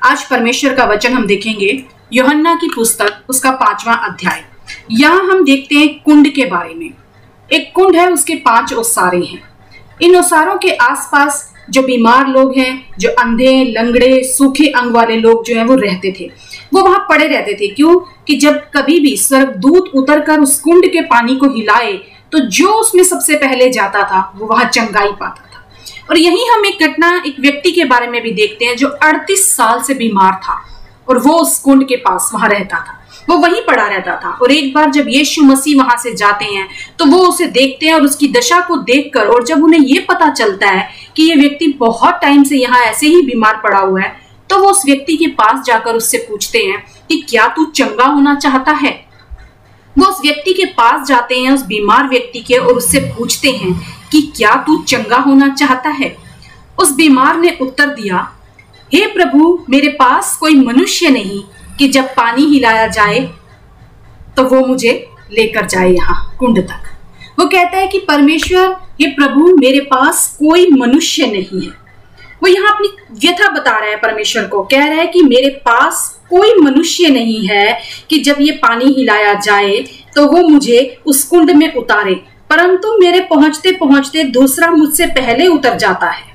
आज परमेश्वर का वचन हम देखेंगे यूहन्ना की पुस्तक उसका 5वां अध्याय। यहाँ हम देखते हैं कुंड के बारे में। एक कुंड है, उसके 5 ओसारे हैं। इन ओसारों के आसपास जो बीमार लोग हैं, जो अंधे, लंगड़े, सूखे अंग वाले लोग जो है वो रहते थे, वो वहां पड़े रहते थे। क्यों? कि जब कभी भी स्वर्गदूत उतरकर उस कुंड के पानी को हिलाए तो जो उसमें सबसे पहले जाता था वो वहां चंगाई पाता था। और यही हम एक घटना एक व्यक्ति के बारे में भी देखते हैं जो 38 साल से बीमार था और वो उस कुंड के पास वहां रहता था, वो वहीं पड़ा रहता था। और एक बार जब यीशु मसीह वहां से जाते हैं तो वो उसे देखते हैं और उसकी दशा को देखकर, और जब उन्हें ये पता चलता है कि ये व्यक्ति बहुत टाइम से यहाँ ऐसे ही बीमार पड़ा हुआ है, तो वो उस व्यक्ति के पास जाकर उससे पूछते हैं कि क्या तू चंगा होना चाहता है। वो उस व्यक्ति के पास जाते हैं, उस बीमार व्यक्ति के, और उससे पूछते हैं कि क्या तू चंगा होना चाहता है। उस बीमार ने उत्तर दिया, हे प्रभु, मेरे पास कोई मनुष्य नहीं कि जब पानी हिलाया जाए तो वो मुझे लेकर जाए यहाँ कुंड तक। वो कहता है कि परमेश्वर, हे प्रभु, मेरे पास कोई मनुष्य नहीं है। वो यहाँ अपनी व्यथा बता रहा है परमेश्वर को, कह रहा है कि मेरे पास कोई मनुष्य नहीं है कि जब ये पानी हिलाया जाए तो वो मुझे उस कुंड में उतारे, परंतु मेरे पहुंचते पहुंचते दूसरा मुझसे पहले उतर जाता है।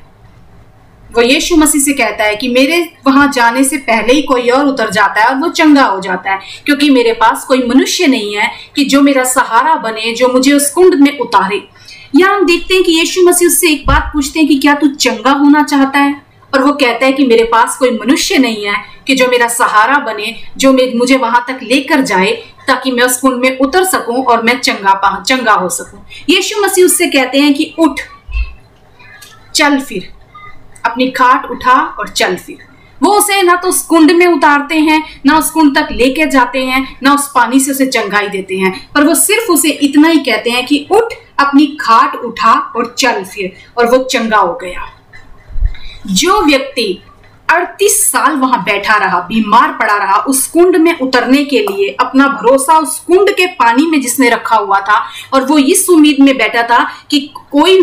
वो यीशु मसीह से कहता है कि मेरे वहां जाने से पहले ही कोई और उतर जाता है और वो चंगा हो जाता है, क्योंकि मेरे पास कोई मनुष्य नहीं है कि जो मेरा सहारा बने, जो मुझे उस कुंड में उतारे। यहाँ हम देखते हैं कि यीशु मसीह उससे एक बात पूछते हैं कि क्या तू चंगा होना चाहता है, और वो कहता है कि मेरे पास कोई मनुष्य नहीं है कि जो मेरा सहारा बने, जो मुझे वहां तक लेकर जाए ताकि मैं उस कुंड में उतर सकूं और मैं चंगा हो सकूं। यीशु मसीह उससे कहते हैं कि उठ, चल फिर, अपनी खाट उठा और चल फिर। वो उसे ना तो उस कुंड में उतारते हैं, ना उस कुंड तक लेके जाते हैं, ना उस पानी से उसे चंगाई देते हैं, पर वो सिर्फ उसे इतना ही कहते हैं कि उठ, अपनी खाट उठा और चल फिर, और वो चंगा हो गया। जो व्यक्ति 38 साल वहां बैठा रहा, बीमार पड़ा रहा, उस कुंड में उतरने के लिए अपना भरोसा उस कुंड के पानी में जिसने रखा हुआ था, और वो इस उम्मीद में बैठा था कि कोई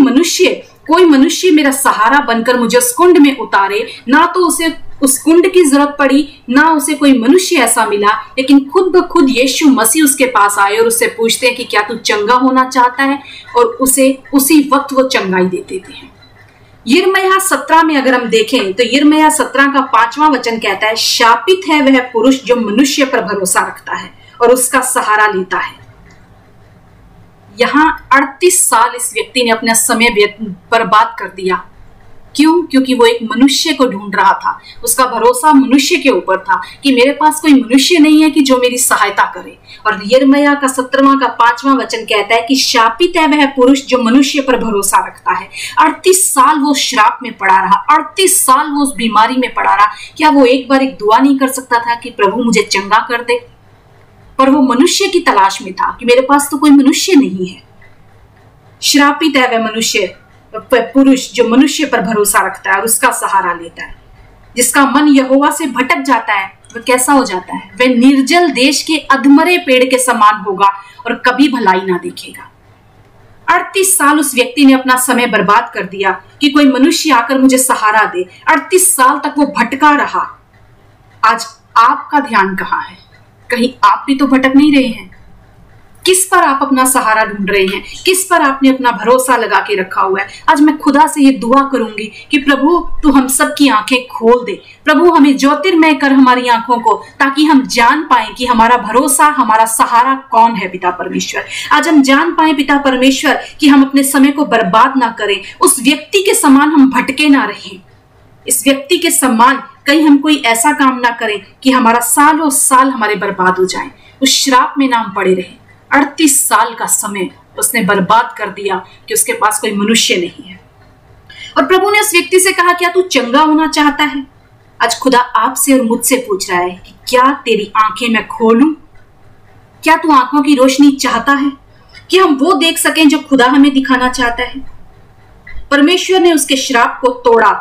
मनुष्य मेरा सहारा बनकर मुझे उस कुंड में उतारे। ना तो उसे उस कुंड की जरूरत पड़ी, ना उसे कोई मनुष्य ऐसा मिला, लेकिन खुद ब खुद यीशु मसीह उसके पास आए और उससे पूछते हैं कि क्या तू चंगा होना चाहता है, और उसे उसी वक्त वो चंगाई दे देते हैं। यिर्मयाह 17 में अगर हम देखें तो यिर्मयाह 17 का 5वां वचन कहता है, शापित है वह पुरुष जो मनुष्य पर भरोसा रखता है और उसका सहारा लेता है। यहाँ 38 साल इस व्यक्ति ने अपना समय बर्बाद कर दिया। क्यों? क्योंकि वो एक मनुष्य को ढूंढ रहा था। उसका भरोसा मनुष्य के ऊपर था कि मेरे पास कोई मनुष्य नहीं है कि जो मेरी सहायता करे। और यिर्मयाह का 17वां का 5वां वचन कहता है कि शापित है वह पुरुष जो मनुष्य पर भरोसा रखता है। 38 साल वो श्राप में पड़ा रहा, 38 साल वो उस बीमारी में पड़ा रहा। क्या वो एक बार एक दुआ नहीं कर सकता था कि प्रभु मुझे चंगा कर दे? पर वो मनुष्य की तलाश में था कि मेरे पास तो कोई मनुष्य नहीं है। श्रापित है वह पुरुष जो मनुष्य पर भरोसा रखता है और उसका सहारा लेता है। जिसका मन यहोवा से भटक जाता है वह कैसा हो जाता है? वह निर्जल देश के अधमरे पेड़ के समान होगा और कभी भलाई ना देखेगा। 38 साल उस व्यक्ति ने अपना समय बर्बाद कर दिया कि कोई मनुष्य आकर मुझे सहारा दे। 38 साल तक वो भटका रहा। आज आपका ध्यान कहाँ है? कहीं आप भी तो भटक नहीं रहे हैं? किस पर आप अपना सहारा ढूंढ रहे हैं? किस पर आपने अपना भरोसा लगा के रखा हुआ है? आज मैं खुदा से ये दुआ करूंगी कि प्रभु तू हम सबकी आंखें खोल दे। प्रभु हमें ज्योतिर्मय कर हमारी आंखों को, ताकि हम जान पाए कि हमारा भरोसा, हमारा सहारा कौन है। पिता परमेश्वर, आज हम जान पाए पिता परमेश्वर कि हम अपने समय को बर्बाद ना करें, उस व्यक्ति के समान हम भटके ना रहें। इस व्यक्ति के समान कहीं हम कोई ऐसा काम ना करें कि हमारा सालों साल हमारे बर्बाद हो जाएं, उस श्राप में नाम पड़े रहे। 38 साल का समय उसने बर्बाद कर दिया कि उसके पास कोई मनुष्य नहीं है। और प्रभु ने उस व्यक्ति से कहा, क्या तू चंगा होना चाहता है? आज खुदा आपसे और मुझसे पूछ रहा है कि क्या तेरी आंखें मैं खोलूं? क्या तू आंखों की रोशनी चाहता है कि हम वो देख सकें जो खुदा हमें दिखाना चाहता है? परमेश्वर ने उसके श्राप को तोड़ा।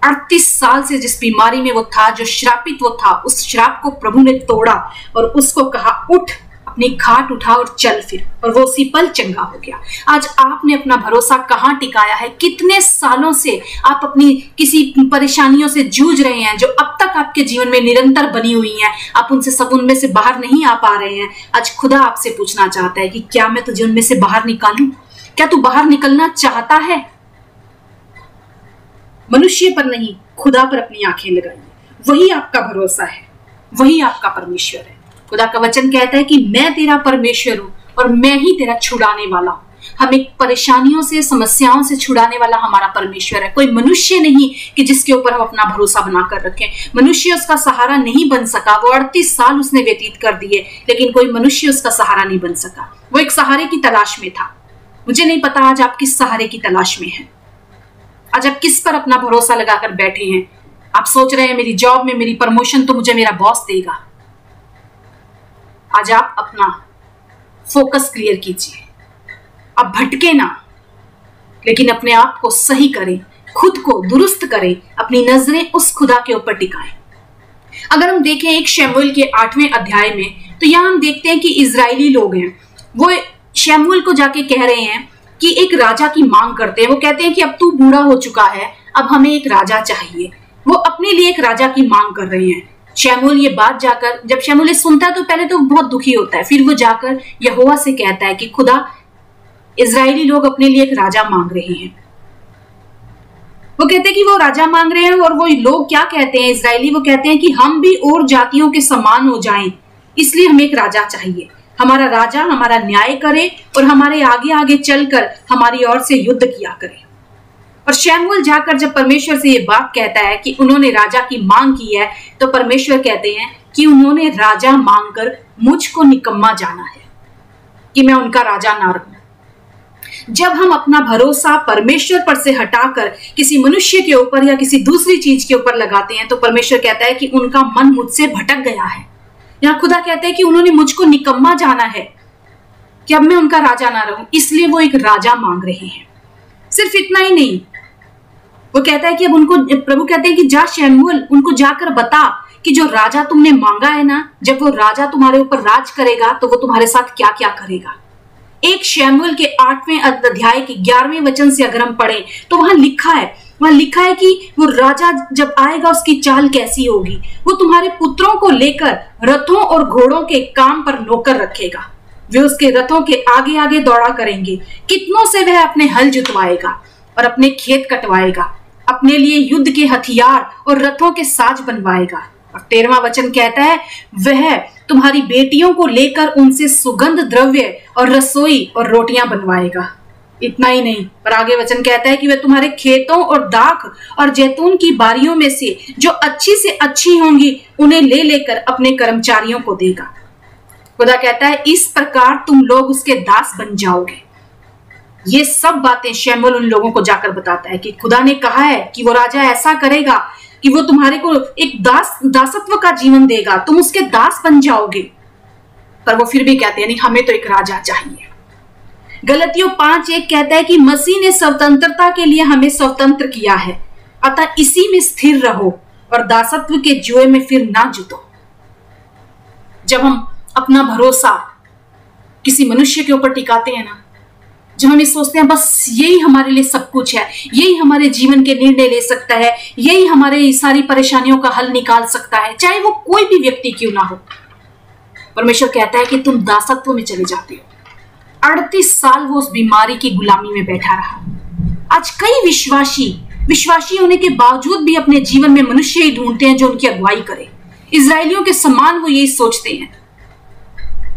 38 साल से जिस बीमारी में वो था, जो श्रापित वो था, उस श्राप को प्रभु ने तोड़ा और उसको कहा, उठ, अपनी खाट उठा और चल फिर, और वो उसी पल चंगा हो गया। आज आपने अपना भरोसा कहाँ टिकाया है? कितने सालों से आप अपनी किसी परेशानियों से जूझ रहे हैं जो अब तक आपके जीवन में निरंतर बनी हुई हैं, आप उनमें से बाहर नहीं आ पा रहे हैं। आज खुदा आपसे पूछना चाहता है कि क्या मैं तुझे उनमें से बाहर निकालूं? क्या तू बाहर निकलना चाहता है? मनुष्य पर नहीं, खुदा पर अपनी आंखें लगाइए। वही आपका भरोसा है, वही आपका परमेश्वर है। खुदा का वचन कहता है कि मैं तेरा परमेश्वर हूं और मैं ही तेरा छुड़ाने वाला हूं। हमें परेशानियों से, समस्याओं से छुड़ाने वाला हमारा परमेश्वर है, कोई मनुष्य नहीं कि जिसके ऊपर हम अपना भरोसा बनाकर रखें। मनुष्य उसका सहारा नहीं बन सका। वो 38 साल उसने व्यतीत कर दिए, लेकिन कोई मनुष्य उसका सहारा नहीं बन सका। वो एक सहारे की तलाश में था। मुझे नहीं पता आज आप किस सहारे की तलाश में हैं। आज आप किस पर अपना भरोसा लगाकर बैठे हैं? आप सोच रहे हैं मेरी जॉब में मेरी प्रमोशन तो मुझे मेरा बॉस देगा। आज आप अपना फोकस क्लियर कीजिए। अब भटके ना, लेकिन अपने आप को सही करें, खुद को दुरुस्त करें, अपनी नजरें उस खुदा के ऊपर टिकाएं। अगर हम देखें 1 शमूएल के 8वें अध्याय में, तो यहां हम देखते हैं कि इजरायली लोग हैं, वो शमूएल को जाके कह रहे हैं कि एक राजा की मांग करते हैं। वो कहते हैं कि अब तू बूढ़ा हो चुका है, अब हमें एक राजा चाहिए। वो अपने लिए एक राजा की मांग कर रहे हैं। शमूएल ये बात जाकर, जब शमूएल सुनता है तो पहले तो बहुत दुखी होता है, फिर वो जाकर यहोवा से कहता है कि खुदा, इजरायली लोग अपने लिए एक राजा मांग रहे हैं। वो कहते हैं कि वो राजा मांग रहे हैं, और वो लोग क्या कहते हैं इजरायली? वो कहते हैं कि हम भी और जातियों के समान हो जाएं, इसलिए हमें एक राजा चाहिए। हमारा राजा हमारा न्याय करे और हमारे आगे आगे चलकर हमारी ओर से युद्ध किया करे। और शमूएल जाकर जब परमेश्वर से ये बात कहता है कि उन्होंने राजा की मांग की है, तो परमेश्वर कहते हैं कि उन्होंने राजा मांगकर मुझको निकम्मा जाना है कि मैं उनका राजा ना रहूं। जब हम अपना भरोसा परमेश्वर पर से हटाकर किसी मनुष्य के ऊपर या किसी दूसरी चीज के ऊपर लगाते हैं, तो परमेश्वर कहता है कि उनका मन मुझसे भटक गया है। यहाँ खुदा कहते हैं कि उन्होंने मुझको निकम्मा जाना है कि अब मैं उनका राजा ना रहूं, इसलिए वो एक राजा मांग रहे हैं। सिर्फ इतना ही नहीं, वो कहता है कि अब उनको, प्रभु कहते हैं कि जा शमूएल, उनको जाकर बता कि जो राजा तुमने मांगा है ना, जब वो राजा तुम्हारे ऊपर राज करेगा तो वो तुम्हारे साथ क्या क्या करेगा। 1 शमूएल के 8वें अध्याय के 11वें वचन से अगर हम पढ़ें तो वहां लिखा है कि वो राजा जब आएगा उसकी चाल कैसी होगी। वो तुम्हारे पुत्रों को लेकर रथों और घोड़ों के काम पर नौकर रखेगा। वे उसके रथों के आगे आगे दौड़ा करेंगे। कितनों से वह अपने हल जुतवाएगा और अपने खेत कटवाएगा, अपने लिए युद्ध के हथियार और रथों के साज बनवाएगा। और 13वां वचन कहता है, वह तुम्हारी बेटियों को लेकर उनसे सुगंध द्रव्य और रसोई और रोटियां बनवाएगा। इतना ही नहीं, पर आगे वचन कहता है कि वह तुम्हारे खेतों और दाख और जैतून की बारियों में से जो अच्छी से अच्छी होंगी उन्हें ले लेकर अपने कर्मचारियों को देगा। खुदा कहता है इस प्रकार तुम लोग उसके दास बन जाओगे। ये सब बातें शमूएल उन लोगों को जाकर बताता है कि खुदा ने कहा है कि वो राजा ऐसा करेगा कि वो तुम्हारे को एक दासत्व का जीवन देगा, तुम उसके दास बन जाओगे। पर वो फिर भी कहते हैं नहीं, हमें तो एक राजा चाहिए। गलतियों 5:1 कहता है कि मसीह ने स्वतंत्रता के लिए हमें स्वतंत्र किया है, अतः इसी में स्थिर रहो और दासत्व के जुए में फिर ना जुटो। जब हम अपना भरोसा किसी मनुष्य के ऊपर टिकाते हैं ना, जब हम ये सोचते हैं बस यही हमारे लिए सब कुछ है, यही हमारे जीवन के निर्णय ले सकता है, यही हमारे सारी परेशानियों का हल निकाल सकता है, चाहे वो कोई भी व्यक्ति क्यों ना हो, परमेश्वर कहता है कि तुम दासत्व में चले जाते हो। 38 साल वो उस बीमारी की गुलामी में बैठा रहा। आज कई विश्वासी होने के बावजूद भी अपने जीवन में मनुष्य ही ढूंढते हैं जो उनकी अगुवाई करे। इजरायलियों के समान वो यही सोचते हैं,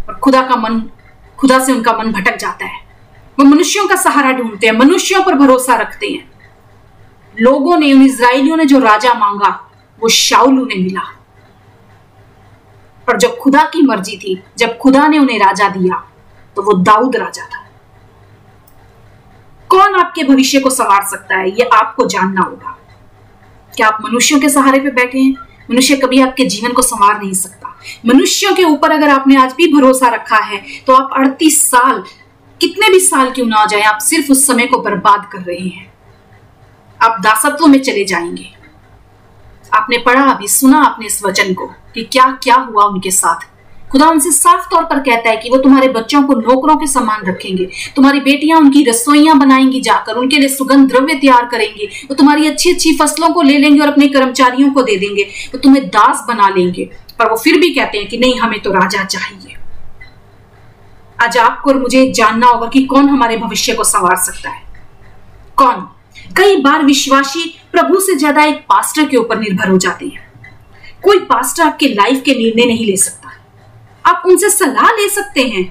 और खुदा से उनका मन भटक जाता है। वो मनुष्यों का सहारा ढूंढते हैं, मनुष्यों पर भरोसा रखते हैं। लोगों ने, उन इजरायलियों ने जो राजा मांगा वो शाऊल उन्हें मिला, पर जब खुदा की मर्जी थी, जब खुदा ने उन्हें राजा दिया तो वो दाऊद राजा था। कौन आपके भविष्य को संवार सकता है, ये आपको जानना होगा। क्या आप मनुष्यों के सहारे पे बैठे हैं? मनुष्य कभी आपके जीवन को संवार नहीं सकता। मनुष्यों के ऊपर अगर आपने आज भी भरोसा रखा है तो आप 38 साल, कितने भी साल क्यों ना आ जाए, आप सिर्फ उस समय को बर्बाद कर रहे हैं। आप दासत्व में चले जाएंगे। आपने पढ़ा, अभी सुना आपने इस वचन को कि क्या क्या हुआ उनके साथ। खुदा उनसे साफ तौर पर कहता है कि वो तुम्हारे बच्चों को नौकरों के समान रखेंगे, तुम्हारी बेटियां उनकी रसोइयां बनाएंगी, जाकर उनके लिए सुगंध द्रव्य तैयार करेंगे, वो तुम्हारी अच्छी अच्छी फसलों को ले लेंगे और अपने कर्मचारियों को दे देंगे, वो तुम्हें दास बना लेंगे। पर वो फिर भी कहते हैं कि नहीं, हमें तो राजा चाहिए। आज आपको और मुझे जानना होगा कि कौन हमारे भविष्य को संवार सकता है। कौन? कई बार विश्वासी प्रभु से ज्यादा एक पास्टर के ऊपर निर्भर हो जाते हैं। कोई पास्टर आपके लाइफ के निर्णय नहीं ले सकता। आप उनसे सलाह ले सकते हैं,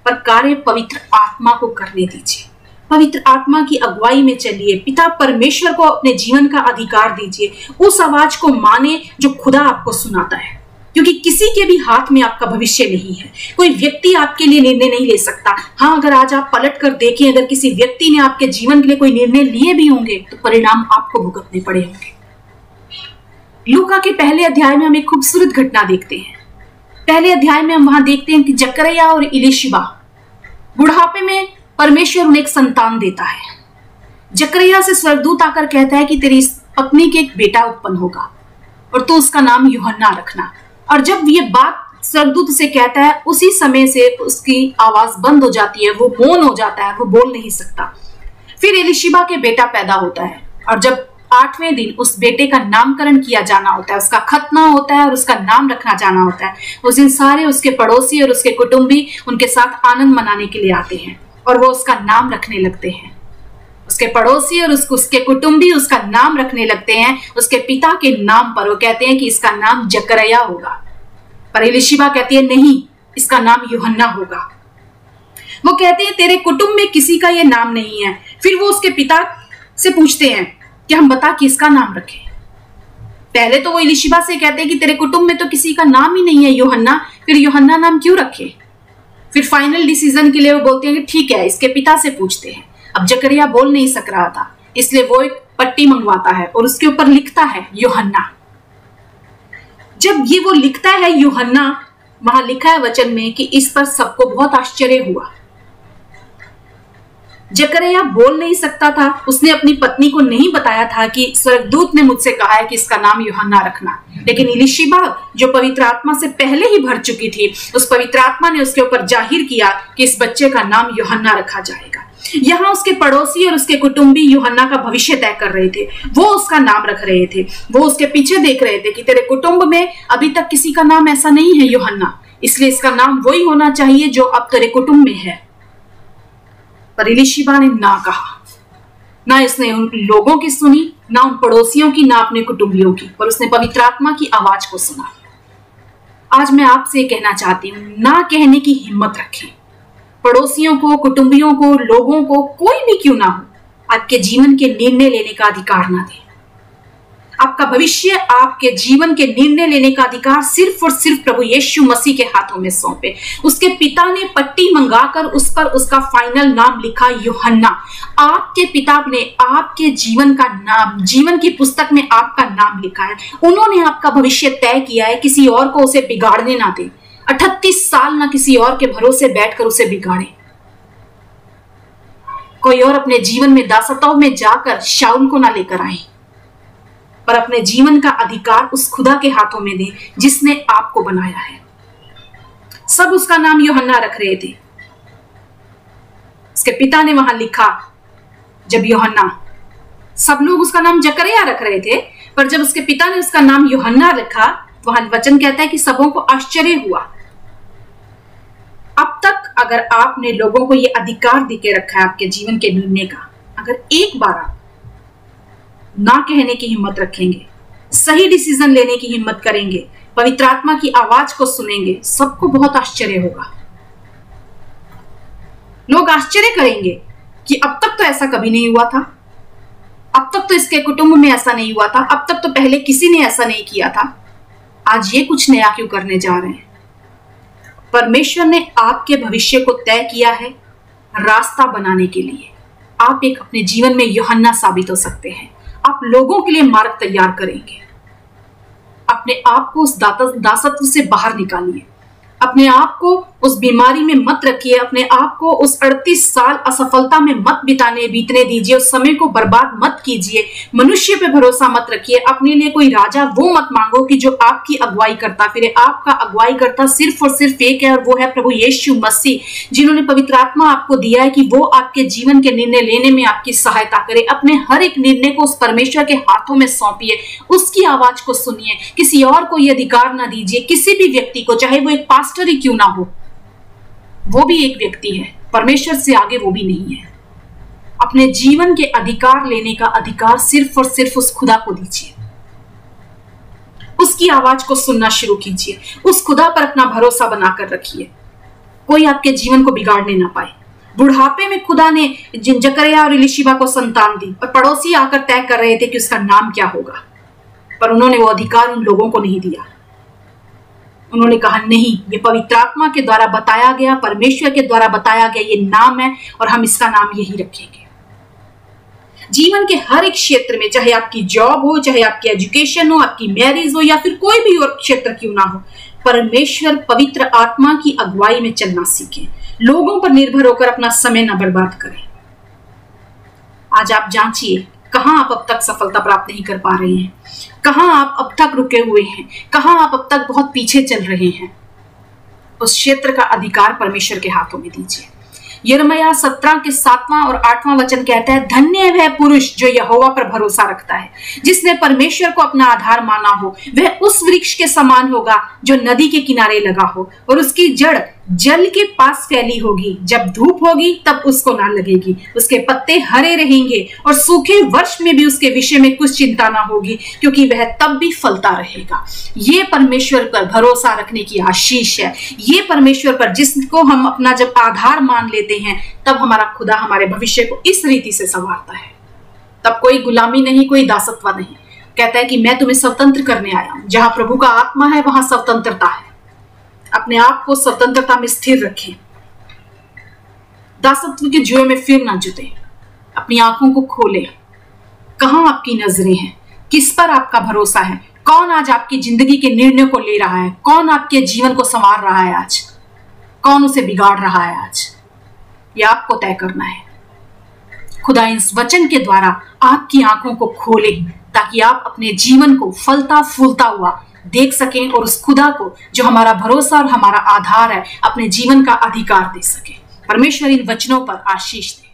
पर कार्य पवित्र आत्मा को करने दीजिए। पवित्र आत्मा की अगुवाई में चलिए। पिता परमेश्वर को अपने जीवन का अधिकार दीजिए। उस आवाज को माने जो खुदा आपको सुनाता है, क्योंकि किसी के भी हाथ में आपका भविष्य नहीं है। कोई व्यक्ति आपके लिए निर्णय नहीं ले सकता। हाँ, अगर आज आप पलट कर देखें, अगर किसी व्यक्ति ने आपके जीवन के लिए कोई निर्णय लिए भी होंगे तो परिणाम आपको भुगतने पड़े होंगे। लूका के पहले अध्याय में हम एक खूबसूरत घटना देखते हैं। पहले अध्याय में हम वहां देखते हैं कि जकरिया और इलिशिबा बुढ़ापे में परमेश्वर उन्हें एक संतान देता है। जकरिया से स्वर्गदूत आकर कहता है कि तेरी पत्नी के एक बेटा उत्पन्न होगा और तू उसका नाम यूहन्ना रखना। और जब ये बात स्वर्गदूत से कहता है, उसी समय से उसकी आवाज बंद हो जाती है, वो मौन हो जाता है, वो बोल नहीं सकता। फिर एलिशिबा के बेटा पैदा होता है और जब 8वें दिन उस बेटे का नामकरण किया जाना होता है, उसका खतना होता है और उसका नाम रखना जाना होता है। उस दिन सारे उसके पड़ोसी और उसके कुटुंबी उनके साथ आनंद मनाने के लिए आते हैं और वो उसका नाम रखने लगते हैं। उसके पड़ोसी और उसके कुटुंबी उसका नाम रखने लगते हैं उसके पिता के नाम पर। वो कहते हैं कि इसका नाम जकरिया होगा, पर एलिशिबा कहती है नहीं, इसका नाम यूहन्ना होगा। वो कहते हैं तेरे कुटुंब में किसी का ये नाम नहीं है। फिर वो उसके पिता से पूछते हैं कि हम बता कि इसका नाम रखें। पहले तो वो एलिशिबा से कहते हैं कि तेरे कुटुंब में तो किसी का नाम ही नहीं है यूहन्ना, फिर यूहन्ना नाम क्यों रखे। फिर फाइनल डिसीजन के लिए वो बोलते हैं कि ठीक है, इसके पिता से पूछते हैं। अब जकरिया बोल नहीं सक रहा था, इसलिए वो एक पट्टी मंगवाता है और उसके ऊपर लिखता है यूहन्ना। जब ये वो लिखता है यूहन्ना, वहां लिखा है वचन में कि इस पर सबको बहुत आश्चर्य हुआ। जकरिया बोल नहीं सकता था, उसने अपनी पत्नी को नहीं बताया था कि स्वर्गदूत ने मुझसे कहा है कि इसका नाम यूहन्ना रखना। लेकिन एलिशिबा जो पवित्र आत्मा से पहले ही भर चुकी थी, उस पवित्र आत्मा ने उसके ऊपर जाहिर किया कि इस बच्चे का नाम यूहन्ना रखा जाएगा। यहाँ उसके पड़ोसी और उसके कुटुंबी यूहन्ना का भविष्य तय कर रहे थे, वो उसका नाम रख रहे थे, वो उसके पीछे देख रहे थे कि तेरे कुटुंब में अभी तक किसी का नाम ऐसा नहीं है यूहन्ना, इसलिए इसका नाम वही होना चाहिए जो अब तेरे कुटुंब में है। पर एलिशिबा ने ना कहा, ना इसने उन लोगों की सुनी, ना उन पड़ोसियों की, ना अपने कुटुंबियों की, पर उसने पवित्र आत्मा की आवाज को सुना। आज मैं आपसे कहना चाहती हूँ, ना कहने की हिम्मत रखें। पड़ोसियों को, कुटुंबियों को, लोगों को, कोई भी क्यों ना हो, आपके जीवन के निर्णय लेने का अधिकार ना दें। आपका भविष्य, आपके जीवन के निर्णय लेने का अधिकार सिर्फ और सिर्फ प्रभु यीशु मसीह के हाथों में सौंपे। उसके पिता ने पट्टी मंगाकर उस पर उसका फाइनल नाम लिखा यूहन्ना। आपके पिता ने आपके जीवन का नाम, जीवन की पुस्तक में आपका नाम लिखा है। उन्होंने आपका भविष्य तय किया है, किसी और को उसे बिगाड़ने ना दें। 38 साल ना किसी और के भरोसे बैठकर उसे बिगाड़े। कोई और अपने जीवन में दासत्व में जाकर शाऊल को ना लेकर आए, पर अपने जीवन का अधिकार उस खुदा के हाथों में दे जिसने आपको बनाया है। सब उसका नाम यूहन्ना रख रहे थे। उसके पिता ने वहां लिखा जब यूहन्ना, सब लोग उसका नाम जकरिया रख रहे थे, पर जब उसके पिता ने उसका नाम यूहन्ना रखा, वहां वचन कहता है कि सबों को आश्चर्य हुआ। अब तक अगर आपने लोगों को यह अधिकार देके रखा है आपके जीवन के निर्णय का, अगर एक बार आप ना कहने की हिम्मत रखेंगे, सही डिसीजन लेने की हिम्मत करेंगे, पवित्र आत्मा की आवाज को सुनेंगे, सबको बहुत आश्चर्य होगा। लोग आश्चर्य करेंगे कि अब तक तो ऐसा कभी नहीं हुआ था, अब तक तो इसके कुटुंब में ऐसा नहीं हुआ था, अब तक तो पहले किसी ने ऐसा नहीं किया था, आज ये कुछ नया क्यों करने जा रहे हैं। परमेश्वर ने आपके भविष्य को तय किया है रास्ता बनाने के लिए। आप एक अपने जीवन में यूहन्ना साबित हो सकते हैं। आप लोगों के लिए मार्ग तैयार करेंगे। अपने आप को उस दासत्व से बाहर निकालिए, अपने आप को उस बीमारी में मत रखिए, अपने आप को उस 38 साल असफलता में मत बीतने दीजिए, उस समय को बर्बाद मत कीजिए। मनुष्य पे भरोसा मत रखिए, अपने लिए कोई राजा वो मत मांगो कि जो आपकी अगुवाई करता फिरे। आपका अगुवाई करता सिर्फ और सिर्फ एक है, और वो है प्रभु यीशु मसीह, जिन्होंने पवित्र आत्मा आपको दिया है कि वो आपके जीवन के निर्णय लेने में आपकी सहायता करे। अपने हर एक निर्णय को उस परमेश्वर के हाथों में सौंपिए, उसकी आवाज को सुनिए, किसी और को ये अधिकार ना दीजिए, किसी भी व्यक्ति को, चाहे वो एक पास्टर ही क्यों ना हो, वो भी एक व्यक्ति है, परमेश्वर से आगे वो भी नहीं है। अपने जीवन के अधिकार लेने का अधिकार सिर्फ और सिर्फ उस खुदा को दीजिए, उसकी आवाज को सुनना शुरू कीजिए, उस खुदा पर अपना भरोसा बनाकर रखिए। कोई आपके जीवन को बिगाड़ने ना पाए। बुढ़ापे में खुदा ने जकरिया और एलीशिबा को संतान दी, और पड़ोसी आकर तय कर रहे थे कि उसका नाम क्या होगा, पर उन्होंने वो अधिकार उन लोगों को नहीं दिया। उन्होंने कहा नहीं, ये पवित्र आत्मा के द्वारा बताया गया, परमेश्वर के द्वारा बताया गया ये नाम है, और हम इसका नाम यही रखेंगे। जीवन के हर एक क्षेत्र में, चाहे आपकी जॉब हो, चाहे आपकी एजुकेशन हो, आपकी मैरिज हो, या फिर कोई भी और क्षेत्र क्यों ना हो, परमेश्वर पवित्र आत्मा की अगुवाई में चलना सीखें। लोगों पर निर्भर होकर अपना समय न बर्बाद करें। आज आप जांचिए, कहां आप अब तक सफलता प्राप्त नहीं कर पा रहे हैं, कहां आप अब तक रुके हुए हैं, कहां आप अब तक बहुत पीछे चल रहे हैं। उस क्षेत्र का अधिकार परमेश्वर के हाथों में दीजिए। यिर्मयाह 17 के 7वां और 8वां वचन कहता है, धन्य है पुरुष जो यहोवा पर भरोसा रखता है, जिसने परमेश्वर को अपना आधार माना हो। वह उस वृक्ष के समान होगा जो नदी के किनारे लगा हो, और उसकी जड़ जल के पास फैली होगी। जब धूप होगी तब उसको ना लगेगी, उसके पत्ते हरे रहेंगे, और सूखे वर्ष में भी उसके विषय में कुछ चिंता ना होगी, क्योंकि वह तब भी फलता रहेगा। ये परमेश्वर पर भरोसा रखने की आशीष है। ये परमेश्वर पर जिसको हम अपना जब आधार मान लेते हैं, तब हमारा खुदा हमारे भविष्य को इस रीति से संवारता है। तब कोई गुलामी नहीं, कोई दासत्व नहीं। कहता है कि मैं तुम्हें स्वतंत्र करने आया हूं। जहां प्रभु का आत्मा है वहां स्वतंत्रता है। अपने आप को स्वतंत्रता में स्थिर रखें, दासत्व के जुए में फिर ना जुटे। अपनी आंखों को खोलें, कहां आपकी नजरें हैं, किस पर आपका भरोसा है, कौन आज आपकी जिंदगी के निर्णय को ले रहा है, कौन आपके जीवन को संवार रहा है आज, कौन उसे बिगाड़ रहा है आज, यह आपको तय करना है। खुदा इस वचन के द्वारा आपकी आंखों को खोले, ताकि आप अपने जीवन को फलता फूलता हुआ देख सकें, और उस खुदा को जो हमारा भरोसा और हमारा आधार है, अपने जीवन का अधिकार दे सके। परमेश्वर इन वचनों पर आशीष दे।